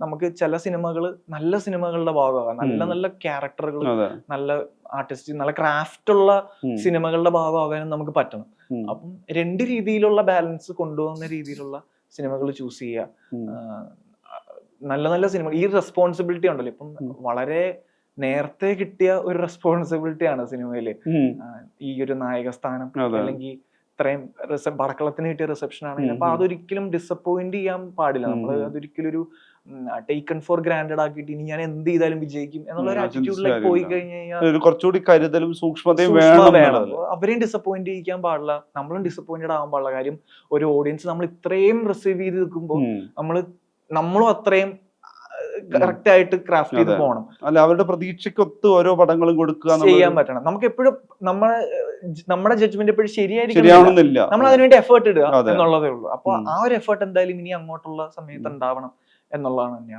നമുക്ക് ചില സിനിമകൾ നല്ല സിനിമകളുടെ ഭാഗമാകാം, നല്ല നല്ല ക്യാരക്ടറുകൾ, നല്ല ആർട്ടിസ്റ്റ്, നല്ല ക്രാഫ്റ്റ് ഉള്ള സിനിമകളുടെ ഭാഗമാകാനും നമുക്ക് പറ്റണം. അപ്പം രണ്ട് രീതിയിലുള്ള ബാലൻസ് കൊണ്ടുപോകുന്ന രീതിയിലുള്ള സിനിമകൾ ചൂസ് ചെയ്യുക. നല്ല നല്ല സിനിമ, ഈ റെസ്പോൺസിബിലിറ്റി ഉണ്ടല്ലോ, ഇപ്പം വളരെ നേരത്തെ കിട്ടിയ ഒരു റെസ്പോൺസിബിലിറ്റി ആണ് സിനിമയില് ഈ ഒരു നായക സ്ഥാനം, അല്ലെങ്കിൽ ഇത്രയും പടക്കളത്തിന് കിട്ടിയ റിസപ്ഷൻ ആണെങ്കിൽ. അപ്പൊ അതൊരിക്കലും ഡിസപ്പോയിന്റ് ചെയ്യാൻ പാടില്ല. നമ്മൾ അതൊരിക്കലും ഒരു ടേക്കൺ ഫോർ ഗ്രാൻഡഡ് ആക്കിയിട്ട് ഇനി ഞാൻ എന്ത് ചെയ്താലും വിജയിക്കും എന്നുള്ള ഒരു ആറ്റിറ്റ്യൂഡിലേക്ക് പോയി കഴിഞ്ഞാൽ കുറച്ചുകൂടി കരുതലും സൂക്ഷ്മതയും വേണം. അവരെയും ഡിസപ്പോയിന്റ് ചെയ്യിക്കാൻ പാടില്ല, നമ്മളും ഡിസപ്പോയിന്റഡ് ആവാൻ പാടില്ല. കാര്യം ഒരു ഓഡിയൻസ് നമ്മൾ ഇത്രയും റിസീവ് ചെയ്ത് നിൽക്കുമ്പോൾ നമ്മളും അത്രയും കറക്റ്റ് ആയിട്ട് ക്രാഫ്റ്റ് ചെയ്ത് പോകണം. അല്ല, അവരുടെ പ്രതീക്ഷയ്ക്കൊത്ത് ഓരോ പടങ്ങളും കൊടുക്കുക ചെയ്യാൻ പറ്റണം. നമുക്ക് എപ്പോഴും നമ്മുടെ ജഡ്ജ്മെന്റ് എപ്പോഴും ശരിയായിരിക്കും, നമ്മൾ അതിനുവേണ്ടി എഫേർട്ട് ഇടുക എന്നുള്ളതേ ഉള്ളൂ. അപ്പൊ ആ ഒരു എഫേർട്ട് എന്തായാലും ഇനി അങ്ങോട്ടുള്ള സമയത്ത് ഉണ്ടാവണം എന്നുള്ളതാണ് തന്നെയാണ്.